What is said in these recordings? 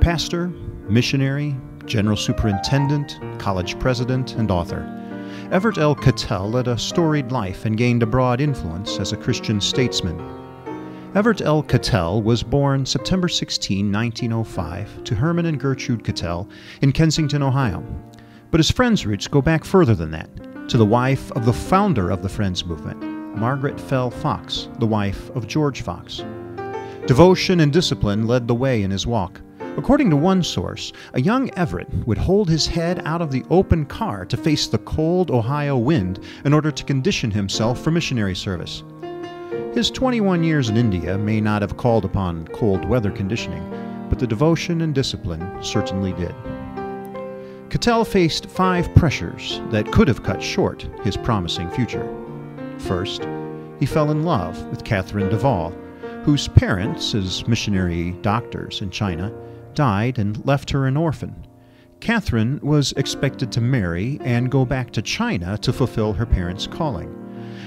Pastor, missionary, general superintendent, college president, and author, Everett L. Cattell led a storied life and gained a broad influence as a Christian statesman. Everett L. Cattell was born September 16, 1905, to Herman and Gertrude Cattell in Kensington, Ohio. But his Friends roots go back further than that, to the wife of the founder of the Friends movement, Margaret Fell Fox, the wife of George Fox. Devotion and discipline led the way in his walk. According to one source, a young Everett would hold his head out of the open car to face the cold Ohio wind in order to condition himself for missionary service. His 21 years in India may not have called upon cold weather conditioning, but the devotion and discipline certainly did. Cattell faced 5 pressures that could have cut short his promising future. First, he fell in love with Catherine Duvall, whose parents, as missionary doctors in China, died and left her an orphan. Catherine was expected to marry and go back to China to fulfill her parents' calling.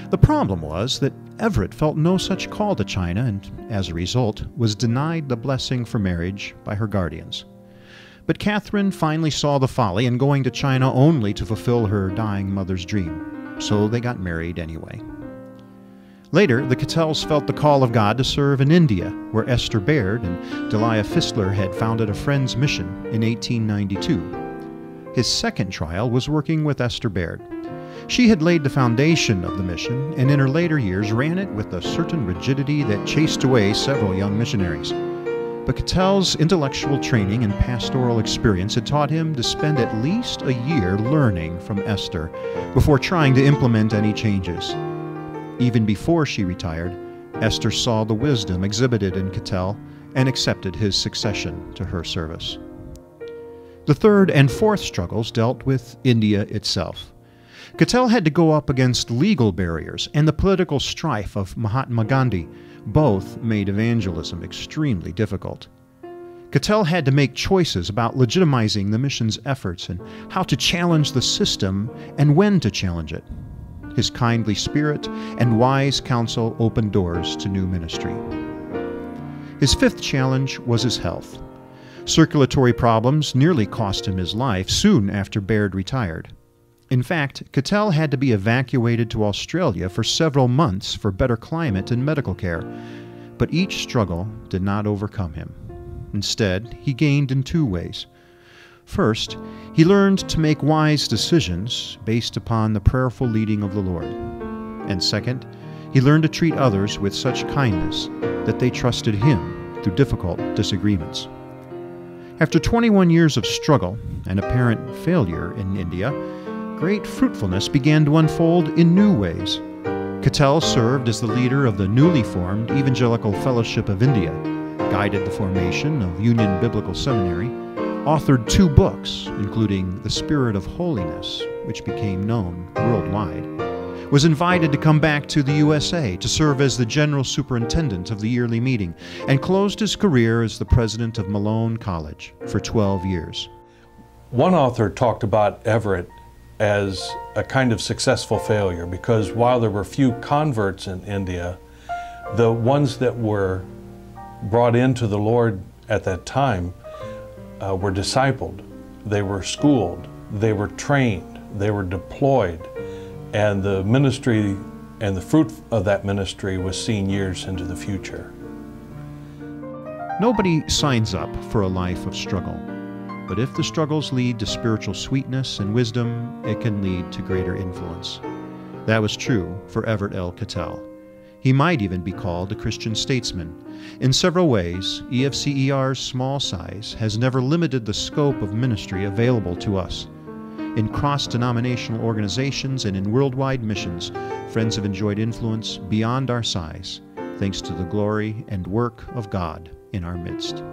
The problem was that Everett felt no such call to China and, as a result, was denied the blessing for marriage by her guardians. But Catherine finally saw the folly in going to China only to fulfill her dying mother's dream, so they got married anyway. Later, the Cattells felt the call of God to serve in India, where Esther Baird and Delia Fistler had founded a Friends mission in 1892. His second trial was working with Esther Baird. She had laid the foundation of the mission, and in her later years ran it with a certain rigidity that chased away several young missionaries. But Cattell's intellectual training and pastoral experience had taught him to spend at least a year learning from Esther before trying to implement any changes. Even before she retired, Esther saw the wisdom exhibited in Cattell and accepted his succession to her service. The third and fourth struggles dealt with India itself. Cattell had to go up against legal barriers and the political strife of Mahatma Gandhi. Both made evangelism extremely difficult. Cattell had to make choices about legitimizing the mission's efforts and how to challenge the system and when to challenge it. His kindly spirit and wise counsel opened doors to new ministry. His fifth challenge was his health. Circulatory problems nearly cost him his life soon after Baird retired. In fact, Cattell had to be evacuated to Australia for several months for better climate and medical care, but each struggle did not overcome him. Instead, he gained in 2 ways. First, he learned to make wise decisions based upon the prayerful leading of the Lord. And second, he learned to treat others with such kindness that they trusted him through difficult disagreements. After 21 years of struggle and apparent failure in India, great fruitfulness began to unfold in new ways. Cattell served as the leader of the newly formed Evangelical Fellowship of India, guided the formation of Union Biblical Seminary, authored 2 books, including The Spirit of Holiness, which became known worldwide, was invited to come back to the USA to serve as the general superintendent of the yearly meeting, and closed his career as the president of Malone College for 12 years. One author talked about Everett as a kind of successful failure because while there were few converts in India, the ones that were brought into the Lord at that time were discipled, they were schooled, they were trained, they were deployed, and the ministry and the fruit of that ministry was seen years into the future. Nobody signs up for a life of struggle, but if the struggles lead to spiritual sweetness and wisdom, it can lead to greater influence. That was true for Everett L. Cattell. He might even be called a Christian statesman. In several ways, EFCER's small size has never limited the scope of ministry available to us. In cross-denominational organizations and in worldwide missions, Friends have enjoyed influence beyond our size, thanks to the glory and work of God in our midst.